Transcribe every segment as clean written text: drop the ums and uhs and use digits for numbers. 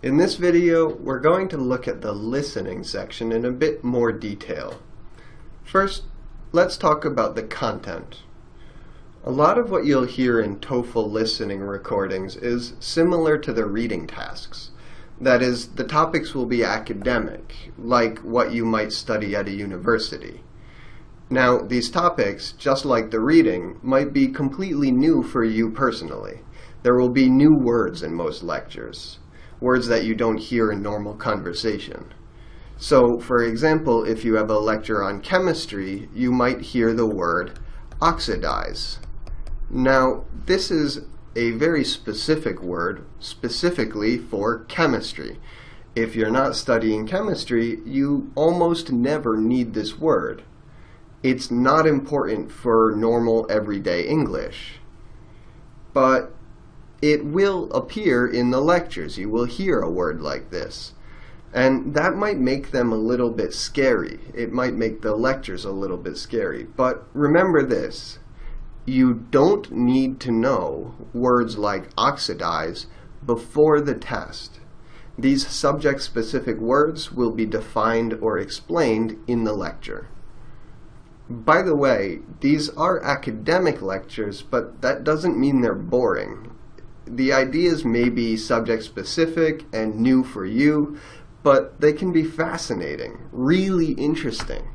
In this video, we're going to look at the listening section in a bit more detail. First, let's talk about the content. A lot of what you'll hear in TOEFL listening recordings is similar to the reading tasks. That is, the topics will be academic, like what you might study at a university. Now, these topics, just like the reading, might be completely new for you personally. There will be new words in most lectures, words that you don't hear in normal conversation. So, for example, if you have a lecture on chemistry, you might hear the word oxidize. Now, this is a very specific word, specifically for chemistry. If you're not studying chemistry, you almost never need this word. It's not important for normal everyday English, but it will appear in the lectures. You will hear a word like this, and that might make them a little bit scary. It might make the lectures a little bit scary, but remember this: you don't need to know words like oxidize before the test. These subject-specific words will be defined or explained in the lecture. By the way, these are academic lectures, but that doesn't mean they're boring. The ideas may be subject-specific and new for you, but they can be fascinating, really interesting.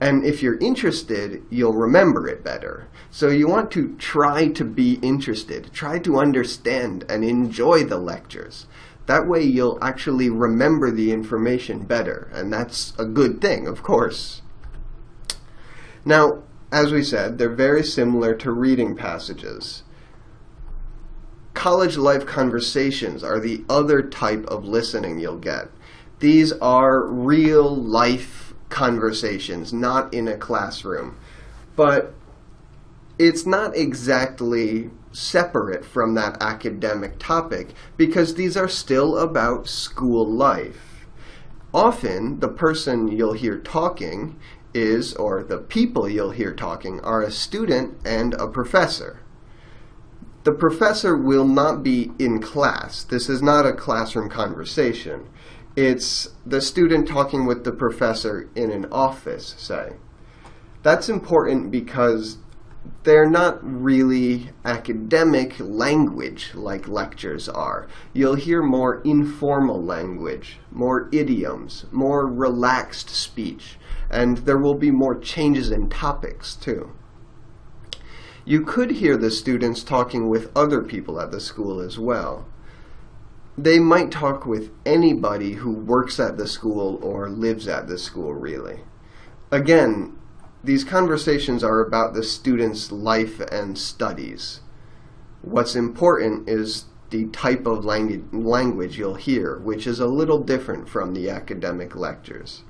And if you're interested, you'll remember it better. So you want to try to be interested, try to understand and enjoy the lectures. That way you'll actually remember the information better, and that's a good thing, of course. Now, as we said, they're very similar to reading passages. College life conversations are the other type of listening you'll get. These are real life conversations, not in a classroom. But it's not exactly separate from that academic topic, because these are still about school life. Often, the person you'll hear talking is, or the people you'll hear talking, are a student and a professor. The professor will not be in class. This is not a classroom conversation. It's the student talking with the professor in an office, say. That's important because they're not really academic language like lectures are. You'll hear more informal language, more idioms, more relaxed speech, and there will be more changes in topics too. You could hear the students talking with other people at the school as well. They might talk with anybody who works at the school or lives at the school, really. Again, these conversations are about the student's life and studies. What's important is the type of language you'll hear, which is a little different from the academic lectures.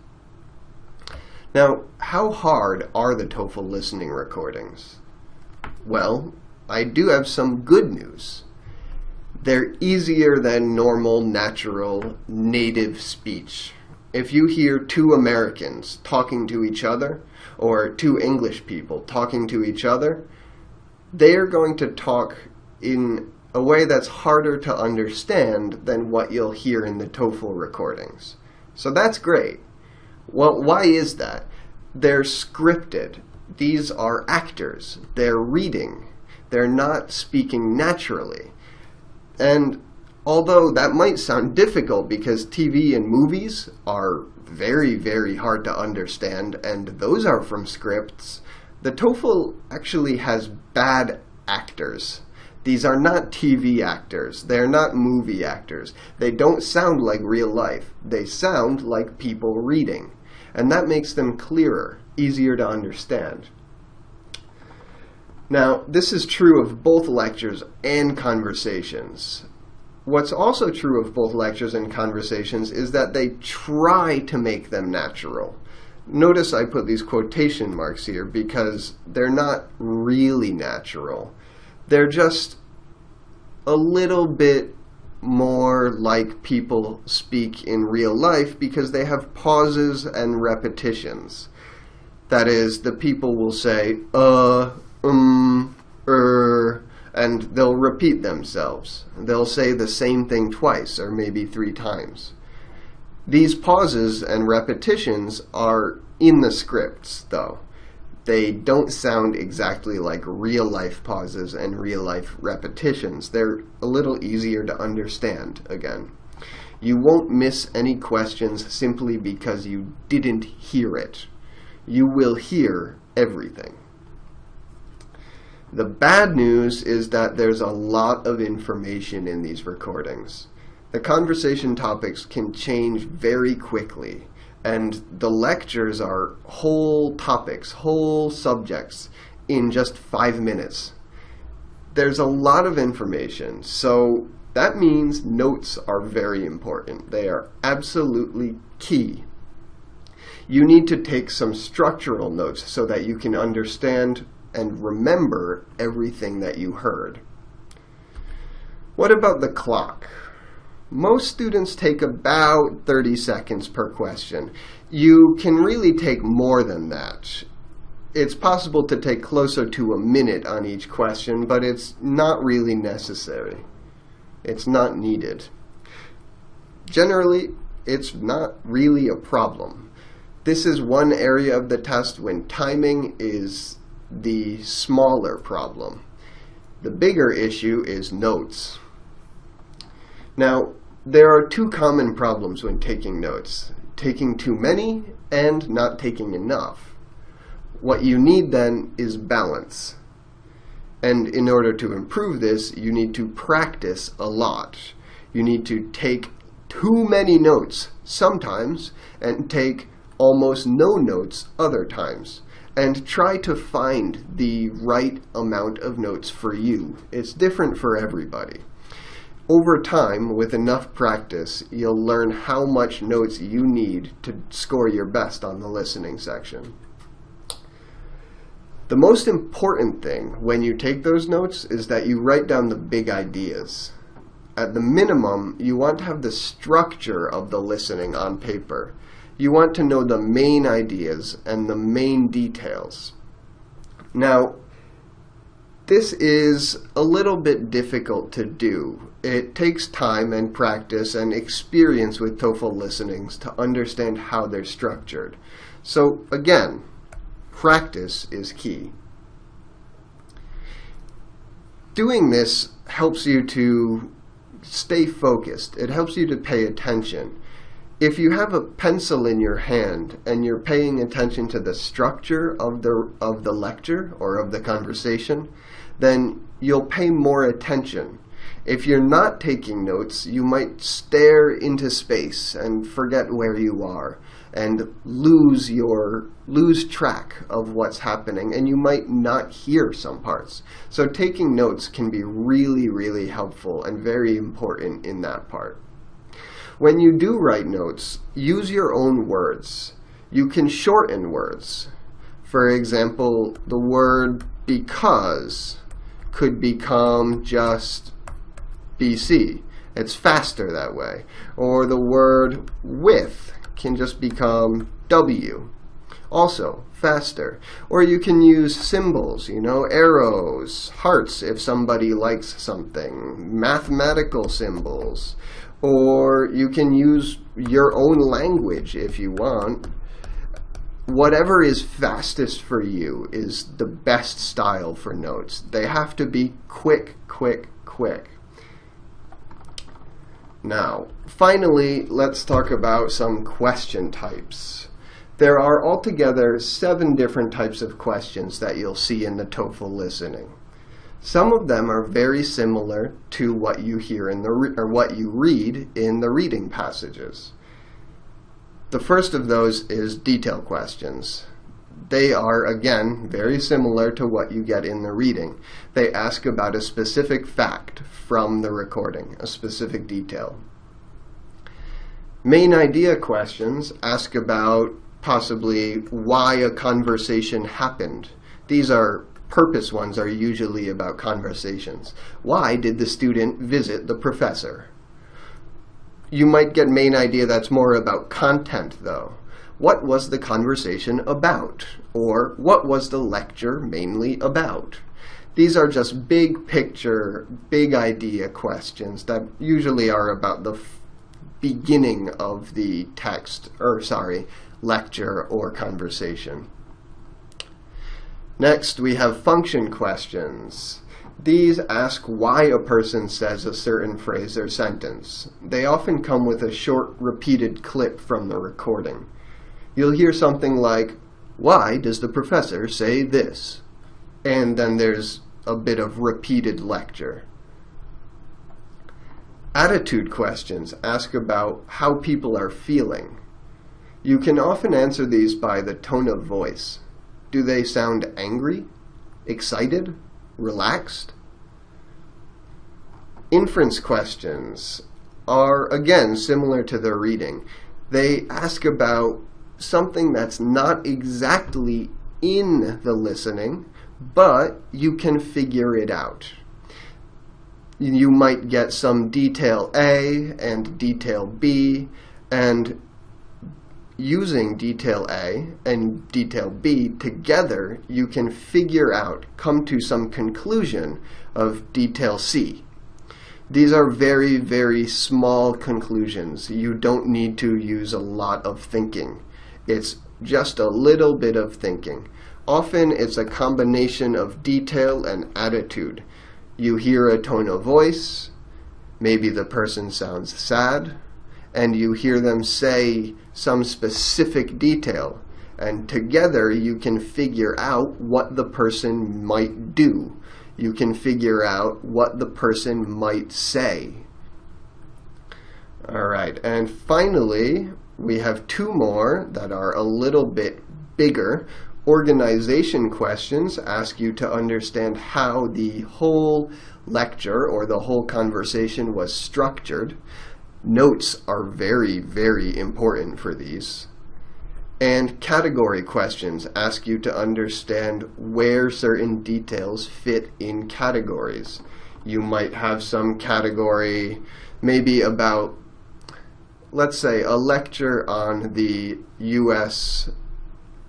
Now, how hard are the TOEFL listening recordings? Well, I do have some good news. They're easier than normal, natural, native speech. If you hear two Americans talking to each other, or two English people talking to each other, they are going to talk in a way that's harder to understand than what you'll hear in the TOEFL recordings. So that's great. Well, why is that? They're scripted. These are actors. They're reading. They're not speaking naturally. And although that might sound difficult because TV and movies are very, very hard to understand, and those are from scripts, the TOEFL actually has bad actors. These are not TV actors. They're not movie actors. They don't sound like real life. They sound like people reading. And that makes them clearer, easier to understand. Now, this is true of both lectures and conversations. What's also true of both lectures and conversations is that they try to make them natural. Notice I put these quotation marks here because they're not really natural. They're just a little bit more like people speak in real life because they have pauses and repetitions. That is, the people will say, and they'll repeat themselves. They'll say the same thing twice or maybe 3 times. These pauses and repetitions are in the scripts, though. They don't sound exactly like real-life pauses and real-life repetitions. They're a little easier to understand, again. You won't miss any questions simply because you didn't hear it. You will hear everything. The bad news is that there's a lot of information in these recordings. The conversation topics can change very quickly, and the lectures are whole topics, whole subjects in just 5 minutes. There's a lot of information, so that means notes are very important. They are absolutely key. You need to take some structural notes so that you can understand and remember everything that you heard. What about the clock? Most students take about 30 seconds per question. You can really take more than that. It's possible to take closer to a minute on each question, but it's not really necessary. It's not needed. Generally, it's not really a problem. This is one area of the test when timing is the smaller problem. The bigger issue is notes. Now, there are 2 common problems when taking notes: taking too many and not taking enough. What you need then is balance. And in order to improve this, you need to practice a lot. You need to take too many notes sometimes and take almost no notes other times. And try to find the right amount of notes for you. It's different for everybody. Over time, with enough practice, you'll learn how much notes you need to score your best on the listening section. The most important thing when you take those notes is that you write down the big ideas. At the minimum, you want to have the structure of the listening on paper. You want to know the main ideas and the main details. Now, this is a little bit difficult to do. It takes time and practice and experience with TOEFL listenings to understand how they're structured. So again, practice is key. Doing this helps you to stay focused. It helps you to pay attention. If you have a pencil in your hand and you're paying attention to the structure of the lecture or of the conversation, then you'll pay more attention. If you're not taking notes, you might stare into space and forget where you are and lose track of what's happening, and you might not hear some parts. So taking notes can be really, really helpful and very important in that part. When you do write notes, use your own words. You can shorten words. For example, the word because could become just BC. It's faster that way. Or the word with can just become W. Also faster. Or you can use symbols, arrows, hearts if somebody likes something, mathematical symbols. Or you can use your own language if you want. Whatever is fastest for you is the best style for notes. They have to be quick, quick, quick. Now, finally, let's talk about some question types. There are altogether 7 different types of questions that you'll see in the TOEFL listening. Some of them are very similar to what you hear or what you read in the reading passages. The first of those is detail questions. They are, again, very similar to what you get in the reading. They ask about a specific fact from the recording, a specific detail. Main idea questions ask about possibly why a conversation happened. These are purpose ones are usually about conversations. Why did the student visit the professor? You might get main idea that's more about content, though. What was the conversation about? Or what was the lecture mainly about? These are just big picture, big idea questions that usually are about the beginning of the lecture or conversation. Next, we have function questions. These ask why a person says a certain phrase or sentence. They often come with a short, repeated clip from the recording. You'll hear something like, "Why does the professor say this?" And then there's a bit of repeated lecture. Attitude questions ask about how people are feeling. You can often answer these by the tone of voice. Do they sound angry, excited, relaxed? Inference questions are, again, similar to the reading. They ask about something that's not exactly in the listening, but you can figure it out. You might get some detail A and detail B, and using detail A and detail B together, you can come to some conclusion of detail C. These are very, very small conclusions. You don't need to use a lot of thinking. It's just a little bit of thinking. Often it's a combination of detail and attitude. You hear a tone of voice, maybe the person sounds sad, and you hear them say some specific detail, and together you can figure out what the person might do. You can figure out what the person might say. All right, and finally, we have two more that are a little bit bigger. Organization questions ask you to understand how the whole lecture or the whole conversation was structured. Notes are very, very important for these. And category questions ask you to understand where certain details fit in categories. You might have some category maybe about, let's say, a lecture on the U.S.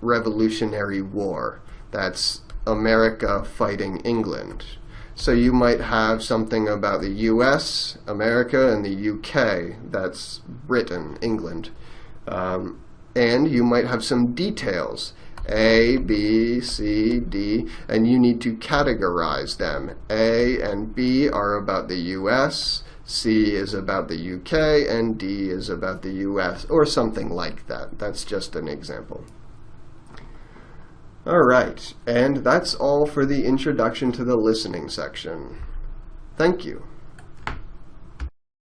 Revolutionary War. That's America fighting England. So you might have something about the US, America, and the UK. That's Britain, England. And you might have some details, A, B, C, D, and you need to categorize them. A and B are about the US, C is about the UK, and D is about the US, or something like that. That's just an example. All right, and that's all for the introduction to the listening section. Thank you.